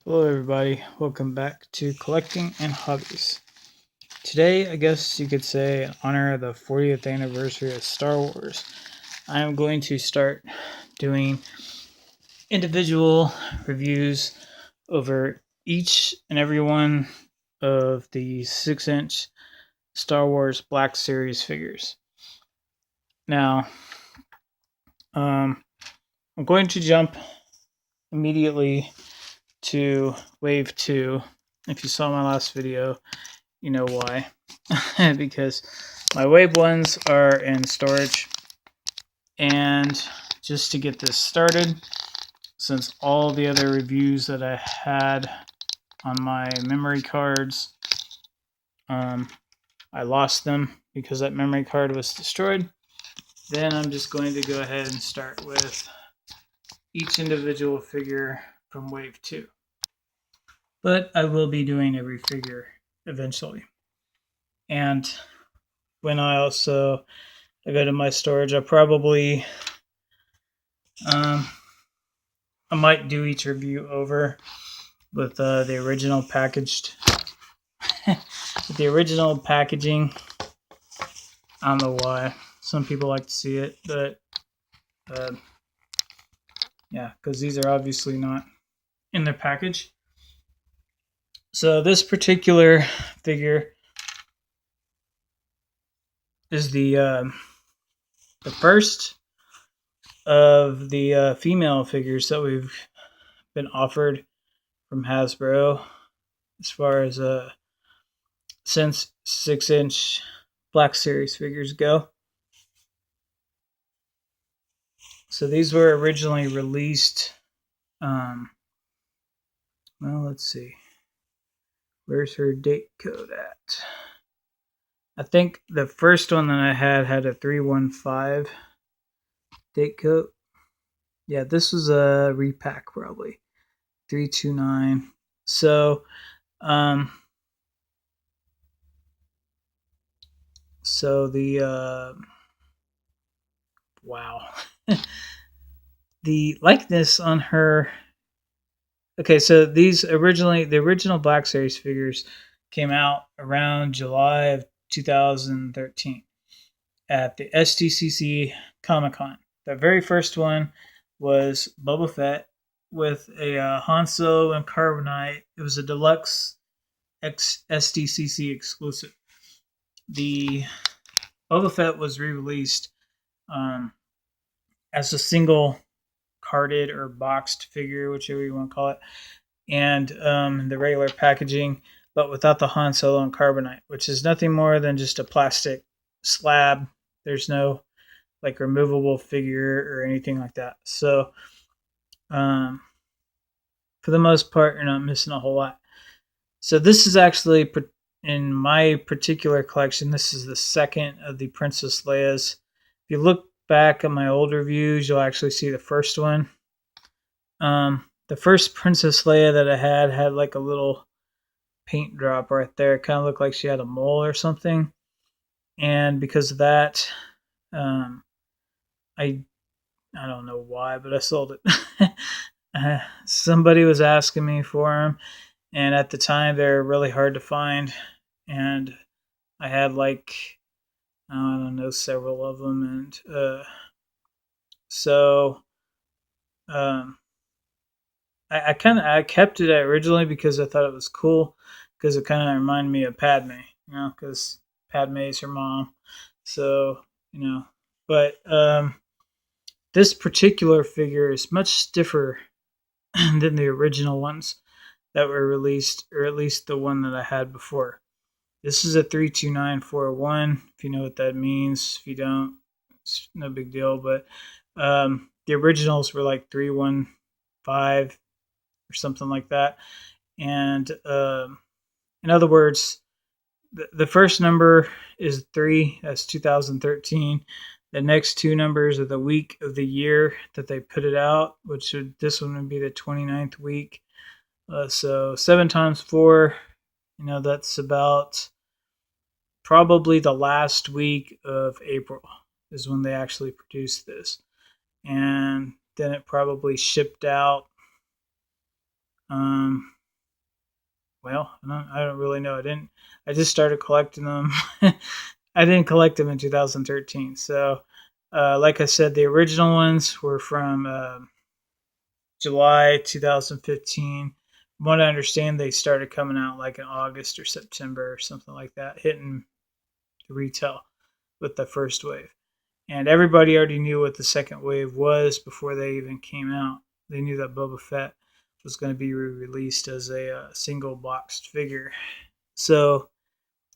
Hello everybody, welcome back to Collecting and Hobbies. Today, I guess you could say, in honor of the 40th anniversary of Star Wars, I am going to start doing individual reviews over each and every one of the 6-inch Star Wars Black Series figures. Now, I'm going to jump immediately to Wave 2. If you saw my last video, you know why. Because my Wave 1s are in storage. And just to get this started, since all the other reviews that I had on my memory cards, I lost them because that memory card was destroyed, then I'm just going to go ahead and start with each individual figure from Wave 2. But I will be doing every figure eventually. And when I go to my storage, I might do each review over with the original packaged, with the original packaging. I don't know why. Some people like to see it, but yeah, because these are obviously not in their package. So this particular figure is the first of the female figures that we've been offered from Hasbro, as far as since 6-inch Black Series figures go. So these were originally released. Well, let's see. Where's her date code at? I think the first one that I had a 315 date code. Yeah, this was a repack probably. 329. So the wow. The likeness on her. Okay, so the original Black Series figures came out around July of 2013 at the SDCC Comic Con. The very first one was Boba Fett with a Han Solo and Carbonite. It was a deluxe SDCC exclusive. The Boba Fett was re-released as a single carded or boxed figure, whichever you want to call it, and the regular packaging, but without the Han Solo and Carbonite, which is nothing more than just a plastic slab. There's no like removable figure or anything like that. So for the most part, you're not missing a whole lot. So this is actually, in my particular collection, this is the second of the Princess Leia's. If you look back at my old reviews, you'll actually see the first one. The first Princess Leia that I had like a little paint drop right there. It kind of looked like she had a mole or something. And because of that, I don't know why, but I sold it. Somebody was asking me for them, and at the time they're really hard to find, and I had like, I don't know, several of them, and so I kept it originally because I thought it was cool, because it kind of reminded me of Padme, because Padme is her mom, so but this particular figure is much stiffer than the original ones that were released, or at least the one that I had before. This is a 32941. If you know what that means, if you don't, it's no big deal. But the originals were like 315 or something like that. And in other words, the first number is 3. That's 2013. The next two numbers are the week of the year that they put it out, this one would be the 29th week. So 7 times 4, that's about probably the last week of April is when they actually produced this. And then it probably shipped out, Um, well, I don't really know. I didn't. I just started collecting them. I didn't collect them in 2013. So, like I said, the original ones were from July 2015. From what I understand, they started coming out like in August or September or something like that, hitting retail with the first wave. And everybody already knew what the second wave was before they even came out. They knew that Boba Fett was going to be released as a single boxed figure. So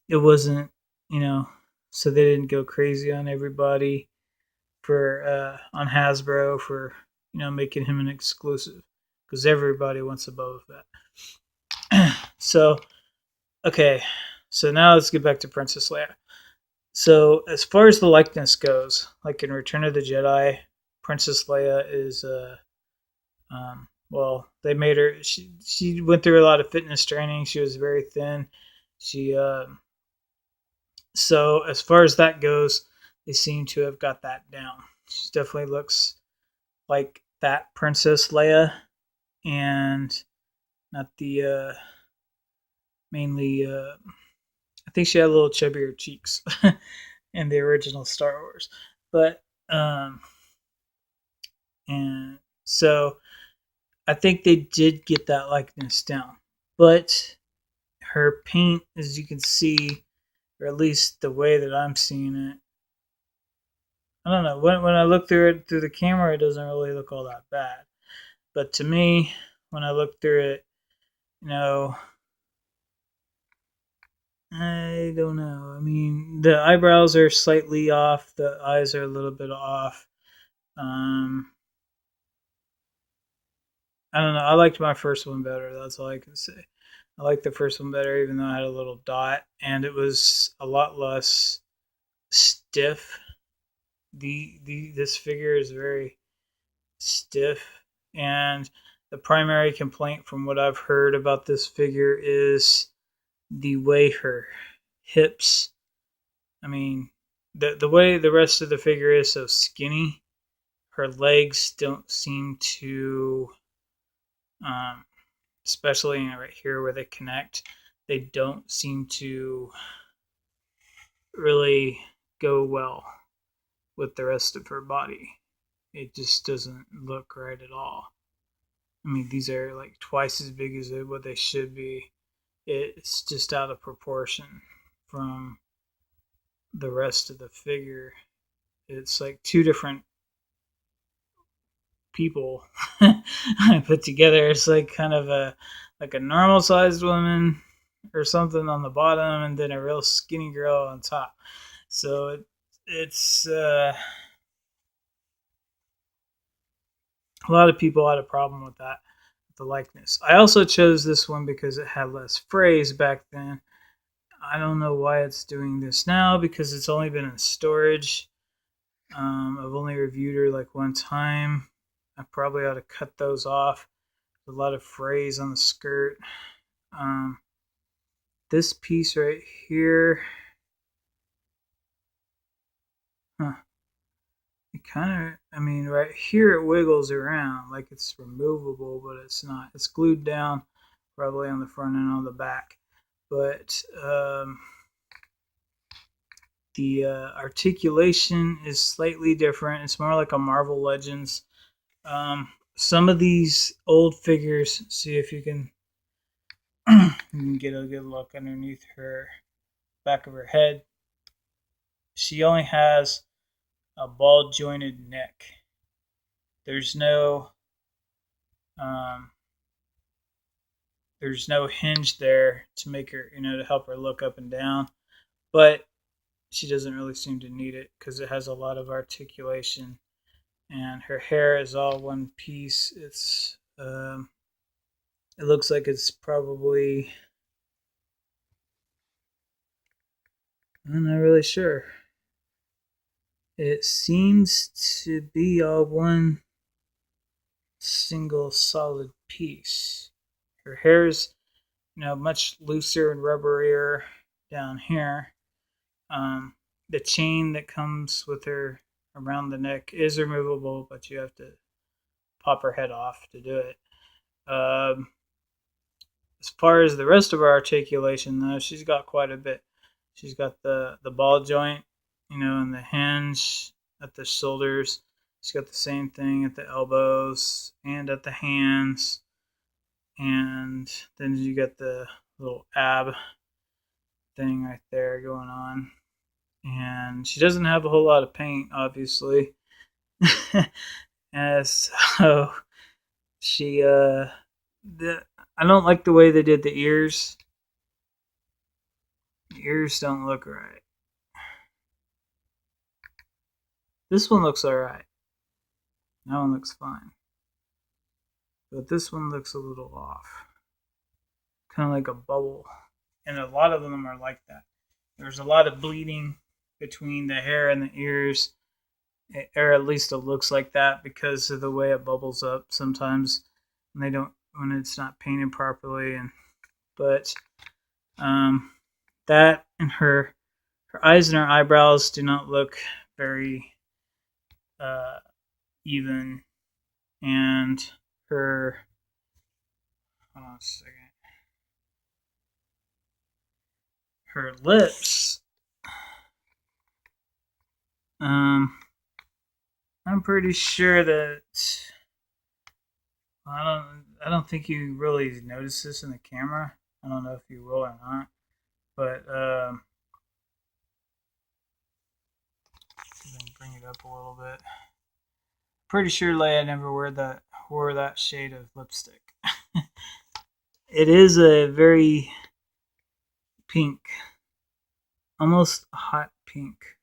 it wasn't, you know, so they didn't go crazy on everybody for on Hasbro for making him an exclusive because everybody wants a Boba Fett. So okay, so now let's get back to Princess Leia. So as far as the likeness goes, like in Return of the Jedi, Princess Leia is well, they made her. She went through a lot of fitness training. She was very thin. She so as far as that goes, they seem to have got that down. She definitely looks like that Princess Leia, and not the mainly. I think she had a little chubbier cheeks in the original Star Wars, but and so I think they did get that likeness down, but her paint, as you can see, or at least the way that I'm seeing it, I don't know. When I look through it through the camera, it doesn't really look all that bad. But to me, when I look through it, you know, I don't know. I mean, the eyebrows are slightly off. The eyes are a little bit off. Um, I don't know. I liked my first one better. That's all I can say. I liked the first one better, even though I had a little dot, and it was a lot less stiff. The this figure is very stiff, and the primary complaint from what I've heard about this figure is the way her hips. I mean, the way the rest of the figure is so skinny, her legs don't seem to, um, especially right here where they connect, they don't seem to really go well with the rest of her body. It just doesn't look right at all. I mean, these are like twice as big as what they should be. It's just out of proportion from the rest of the figure. It's like two different people I put together. It's like kind of a normal sized woman or something on the bottom, and then a real skinny girl on top. So it's a lot of people had a problem with that, the likeness. I also chose this one because it had less phrase back then. I don't know why it's doing this now because it's only been in storage. I've only reviewed her like one time. I probably ought to cut those off. There's a lot of phrase on the skirt. Um, this piece right here, huh, it kind of, I mean, right here it wiggles around like it's removable, but it's not. It's glued down probably on the front and on the back. But the articulation is slightly different. It's more like a Marvel Legends. Some of these old figures, see if you can, you can get a good look underneath her back of her head. She only has a ball jointed neck. There's no um, there's no hinge there to make her, to help her look up and down. But she doesn't really seem to need it because it has a lot of articulation, and her hair is all one piece. It looks like it's probably, I'm not really sure. It seems to be all one single solid piece. Her hair's, much looser and rubberier down here. The chain that comes with her around the neck is removable, but you have to pop her head off to do it. as far as the rest of her articulation, though, she's got quite a bit. She's got the ball joint, and the hinge at the shoulders. She's got the same thing at the elbows and at the hands. And then you got the little ab thing right there going on. And she doesn't have a whole lot of paint, obviously. And so she, I don't like the way they did the ears. The ears don't look right. This one looks alright. That one looks fine. But this one looks a little off. Kind of like a bubble. And a lot of them are like that. There's a lot of bleeding between the hair and the ears. Or at least it looks like that because of the way it bubbles up sometimes when it's not painted properly. But that and her eyes and her eyebrows do not look very even, and her hold on a second. Her lips. I'm pretty sure that I don't think you really notice this in the camera. I don't know if you will or not, but bring it up a little bit. Pretty sure Leia never wore that shade of lipstick. It is a very pink, almost hot pink,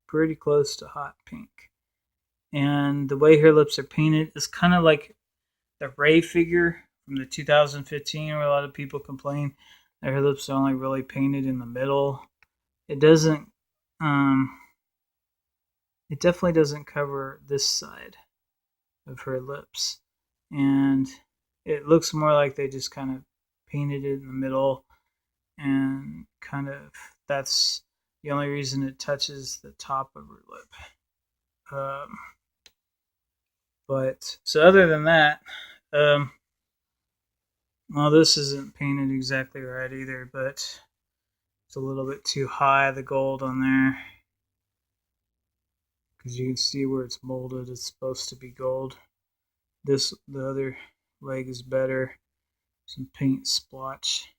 pretty close to hot pink. And the way her lips are painted is kind of like the Rey figure from the 2015, where a lot of people complain that her lips are only really painted in the middle. It doesn't. It definitely doesn't cover this side of her lips, and it looks more like they just kind of painted it in the middle, and kind of that's the only reason it touches the top of her lip. But so other than that, well, this isn't painted exactly right either, but it's a little bit too high, the gold on there, because you can see where it's molded. It's supposed to be gold. The other leg is better. Some paint splotch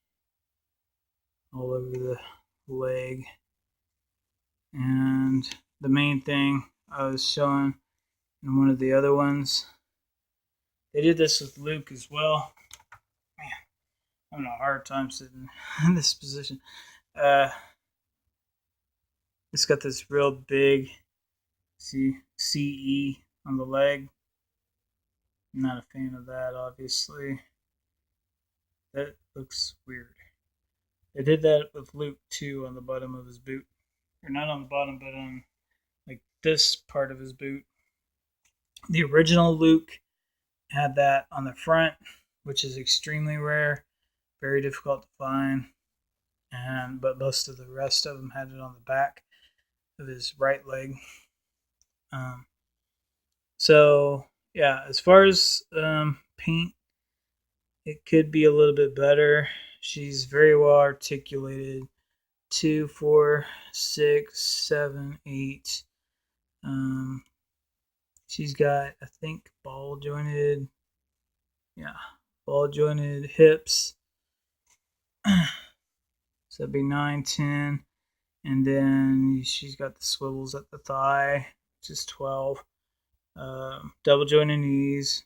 all over the leg. And the main thing I was showing in one of the other ones, they did this with Luke as well. Man, I'm having a hard time sitting in this position. It's got this real big CE on the leg. I'm not a fan of that, obviously. That looks weird. They did that with Luke too on the bottom of his boot. Or not on the bottom, but on like this part of his boot. The original Luke had that on the front, which is extremely rare, very difficult to find. But most of the rest of them had it on the back of his right leg. So yeah, as far as paint, it could be a little bit better. She's very well articulated. 2, 4, 6, 7, 8. She's got, I think, ball jointed hips. So that'd be 9, 10. And then she's got the swivels at the thigh, which is 12. Double jointed knees,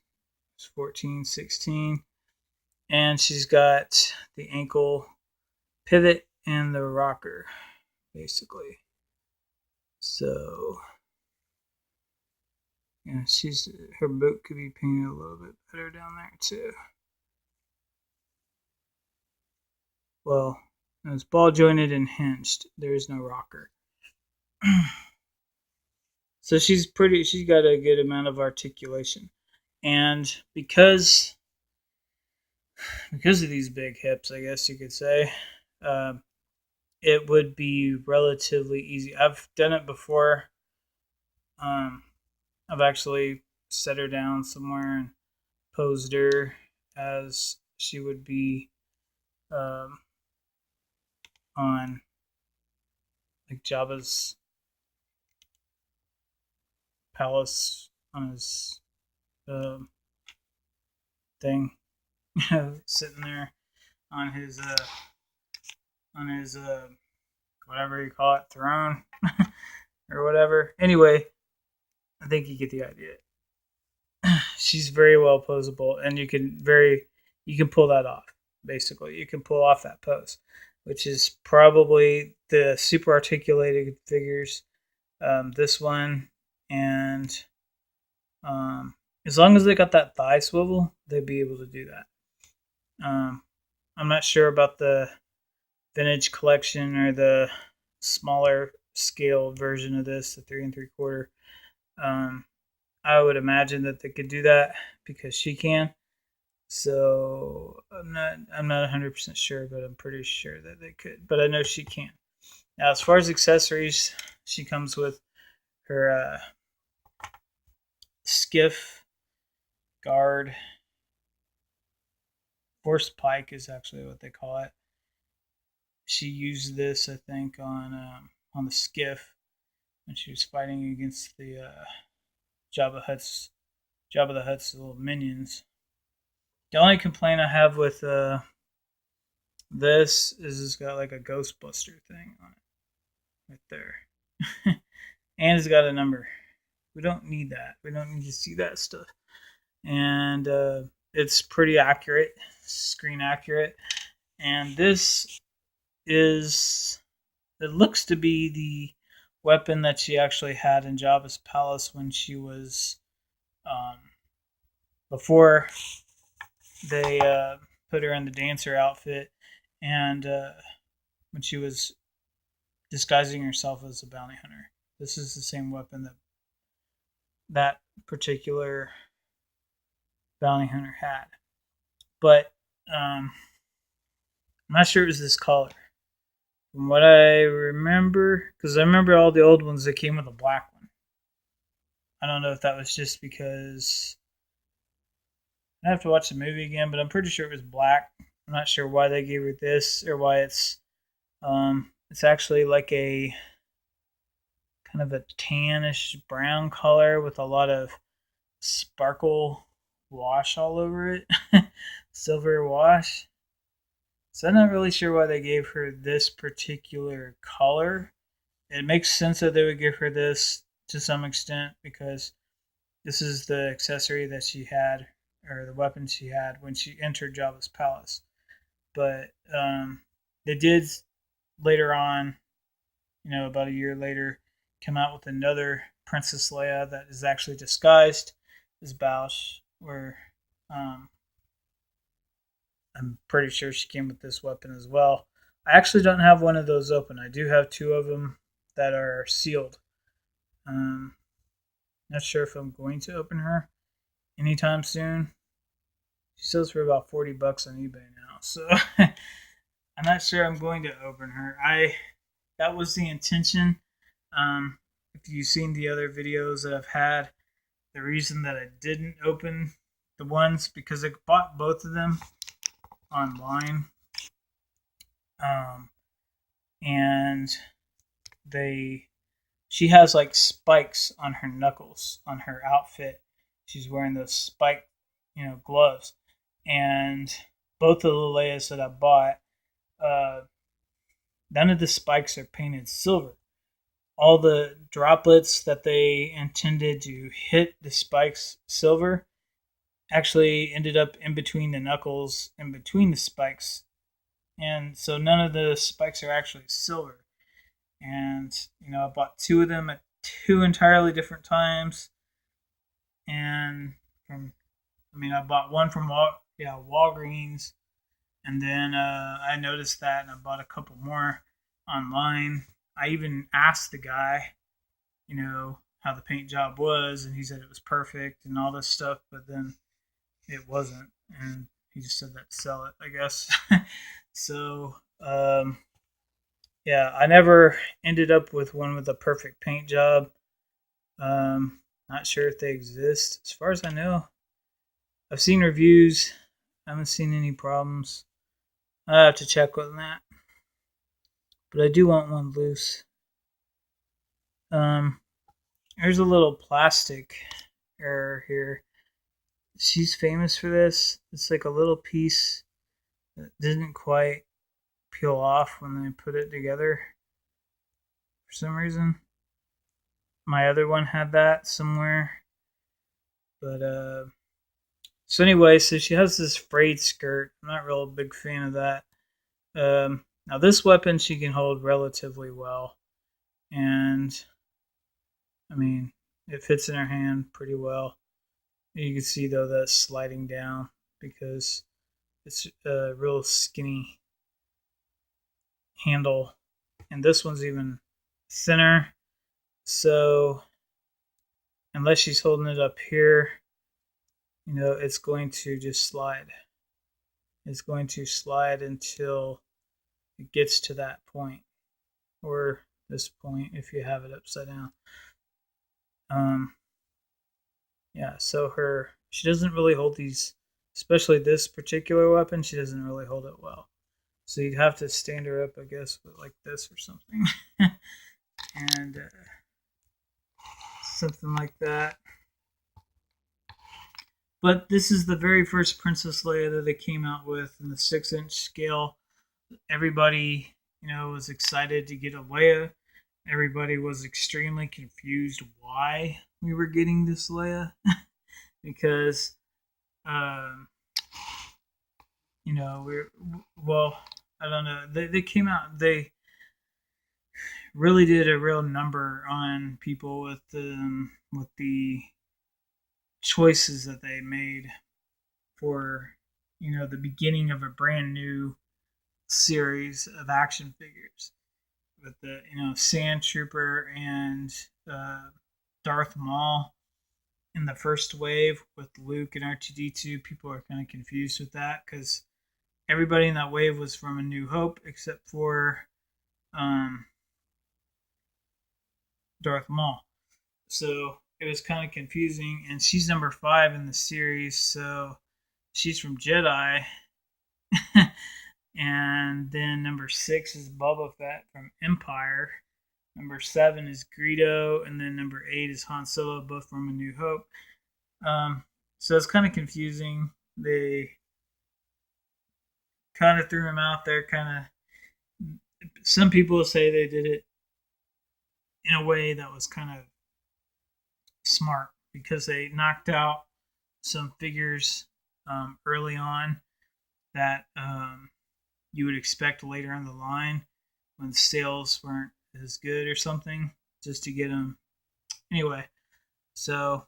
14, 16. And she's got the ankle pivot and the rocker, basically. So, yeah, her boot could be painted a little bit better down there too. Well, it's ball jointed and hinged. There is no rocker. So she's got a good amount of articulation. And because of these big hips, I guess you could say, it would be relatively easy. I've done it before. I've actually set her down somewhere and posed her as she would be um, on like Jabba's palace on his um, thing, sitting there on his whatever you call it, throne or whatever. Anyway, I think you get the idea. She's very well posable, and you can pull that off. Basically, you can pull off that pose, which is probably the super articulated figures. This one, and um, as long as they got that thigh swivel, they'd be able to do that. Um, I'm not sure about the vintage collection or the smaller scale version of this, the 3 3/4. Um, I would imagine that they could do that because she can. So I'm not 100% sure, but I'm pretty sure that they could. But I know she can. Now, as far as accessories, she comes with her skiff guard. Force pike is actually what they call it. She used this, I think, on the skiff when she was fighting against the Jabba Hutt's Jabba the Hutt's little minions. The only complaint I have with this is it's got like a Ghostbuster thing on it right there, and it's got a number. We don't need that. We don't need to see that stuff. And it's pretty accurate, screen accurate. And this is, it looks to be the weapon that she actually had in Jabba's palace when she was, um, before they put her in the dancer outfit, and when she was disguising herself as a bounty hunter. This is the same weapon that that particular bounty hunter had. But I'm not sure it was this color. From what I remember, because I remember all the old ones that came with a black one. I don't know if that was just because I have to watch the movie again, but I'm pretty sure it was black. I'm not sure why they gave her this or why it's actually like a kind of a tannish brown color with a lot of sparkle wash all over it, silver wash. So I'm not really sure why they gave her this particular color. It makes sense that they would give her this to some extent because this is the accessory that she had, or the weapon she had when she entered Jabba's palace. But they did later on, about a year later, come out with another Princess Leia that is actually disguised as Bausch, where I'm pretty sure she came with this weapon as well. I actually don't have one of those open. I do have two of them that are sealed. Not sure if I'm going to open her anytime soon. She sells for about $40 on eBay now, so I'm not sure I'm going to open her. That was the intention. If you've seen the other videos that I've had, the reason that I didn't open the ones because I bought both of them online, and she has like spikes on her knuckles on her outfit. She's wearing those spike, gloves, and both of the Leias that I bought, none of the spikes are painted silver. All the droplets that they intended to hit the spikes silver actually ended up in between the knuckles, in between the spikes. And so none of the spikes are actually silver. And, I bought two of them at two entirely different times. And I bought one from Walgreens. And then I noticed that and I bought a couple more online. I even asked the guy, how the paint job was, and he said it was perfect and all this stuff, but then it wasn't, and he just said that to sell it, I guess. So, yeah, I never ended up with one with a perfect paint job. Not sure if they exist. As far as I know, I've seen reviews. I haven't seen any problems. I have to check on that, but I do want one loose. Um, there's a little plastic error here. She's famous for this. It's like a little piece that didn't quite peel off when they put it together for some reason. My other one had that somewhere, but so anyway, so she has this frayed skirt. I'm not real big fan of that. Now this weapon she can hold relatively well, and I mean it fits in her hand pretty well. You can see though that's sliding down because it's a real skinny handle, and this one's even thinner. So unless she's holding it up here, it's going to just slide. It's going to slide until it gets to that point, or this point if you have it upside down. Um, yeah, so she doesn't really hold these, especially this particular weapon. She doesn't really hold it well. So you'd have to stand her up, I guess, with like this or something, and something like that. But this is the very first Princess Leia that they came out with in the 6-inch scale. Everybody, was excited to get a Leia. Everybody was extremely confused why we were getting this Leia because, um, we're well, I don't know. They came out. They really did a real number on people with the choices that they made for the beginning of a brand new series of action figures with the Sand Trooper and uh, Darth Maul in the first wave with Luke and R2D2. People are kind of confused with that because everybody in that wave was from A New Hope except for um, Darth Maul. So it was kind of confusing. And she's number 5 in the series, so she's from Jedi. And then number 6 is Boba Fett from Empire. Number 7 is Greedo, and then number 8 is Han Solo, both from A New Hope. So it's kind of confusing. They kind of threw him out there. Some people say they did it in a way that was kind of smart because they knocked out some figures early on that you would expect later on the line when sales weren't as good or something, just to get them. Anyway, so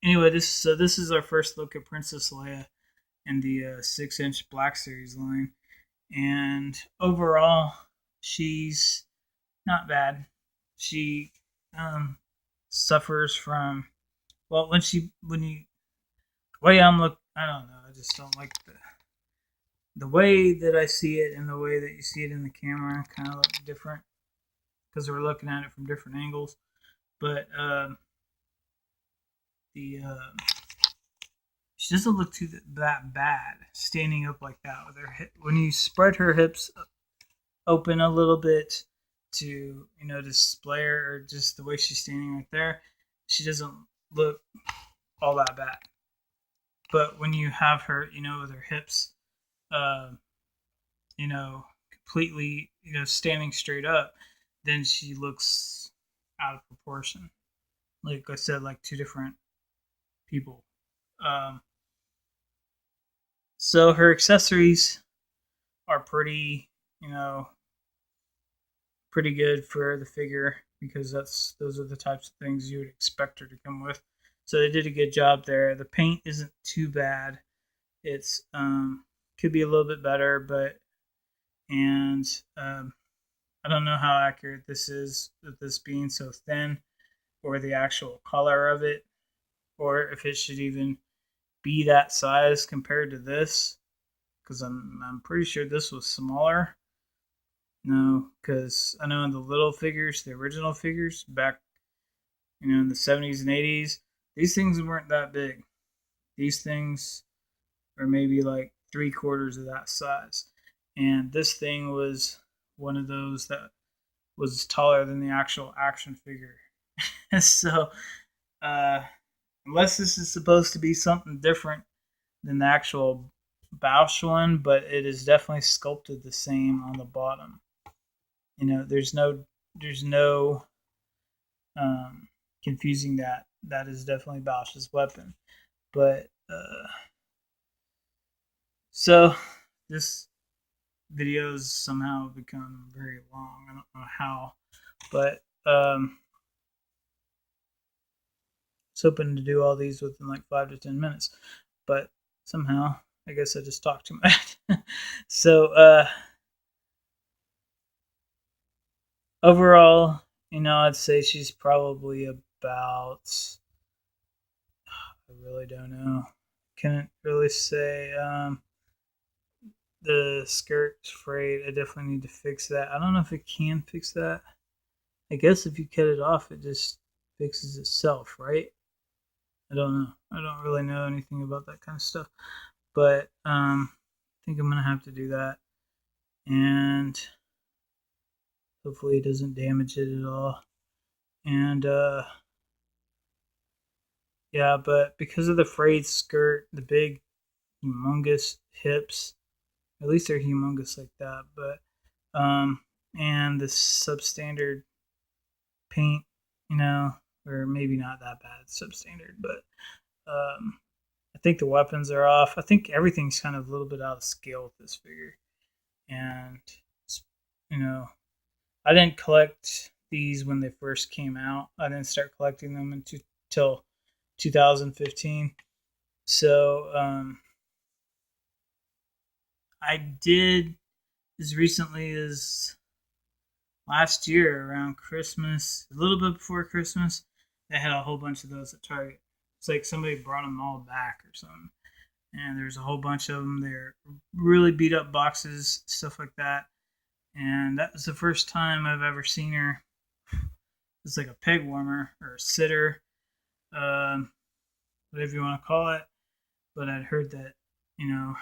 this is our first look at Princess Leia in the 6-inch Black Series line, and overall, she's not bad. She suffers from when you the way I don't know. I just don't like the way that I see it and the way that you see it in the camera kind of look different because we're looking at it from different angles. But the she doesn't look that bad standing up like that with her hip. When you spread her hips open a little bit to display her, or just the way she's standing right there, she doesn't look all that bad. But when you have her, with her hips, uh, completely, standing straight up, then she looks out of proportion. Like I said, like two different people. Um, so her accessories are pretty, pretty good for the figure because those are the types of things you would expect her to come with. So they did a good job there. The paint isn't too bad. It's could be a little bit better, but and I don't know how accurate this is with this being so thin, or the actual color of it, or if it should even be that size compared to this, because I'm pretty sure this was smaller. No, because I know in the little figures, the original figures back, in the 70s and 80s, these things weren't that big. These things are maybe like 3/4 of that size. and this thing was one of those that was taller than the actual action figure. So, uh, unless this is supposed to be something different than the actual Bausch one, but it is definitely sculpted the same on the bottom. There's no um, confusing that. That is definitely Bausch's weapon. But so this video has somehow become very long. I don't know how, but I was hoping to do all these within like 5 to 10 minutes, but somehow I guess I just talked too much. So overall, I'd say she's probably about. I really don't know. Couldn't really say. The skirt's frayed. I definitely need to fix that. I don't know if it can fix that. I guess if you cut it off, it just fixes itself, right? I don't know. I don't really know anything about that kind of stuff, but I think I'm gonna have to do that, and hopefully it doesn't damage it at all. And yeah, but because of the frayed skirt, the big, humongous hips, at least they're humongous like that, but and the substandard paint, or maybe not that bad, substandard, but I think the weapons are off. I think everything's kind of a little bit out of scale with this figure, and you know, I didn't collect these when they first came out. I didn't start collecting them until 2015. So I did as recently as last year around Christmas, a little bit before Christmas. They had a whole bunch of those at Target. It's like somebody brought them all back or something. And there's a whole bunch of them. They're really beat up boxes, stuff like that. And that was the first time I've ever seen her. It's like a peg warmer or a sitter, um, whatever you want to call it. But I'd heard that, you know,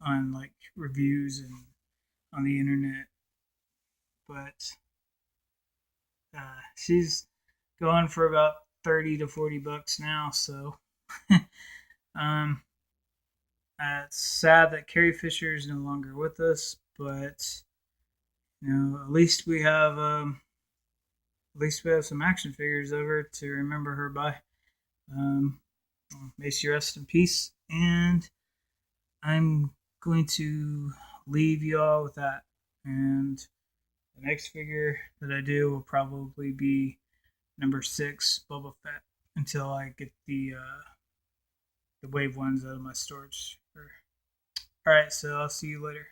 on like reviews and on the internet. But she's going for about 30 to 40 bucks now. So um, it's sad that Carrie Fisher is no longer with us, but at least we have some action figures over to remember her by. Um, may she rest in peace. And I'm going to leave you all with that. And the next figure that I do will probably be number 6, Boba Fett, until I get the wave ones out of my storage. All right, so I'll see you later.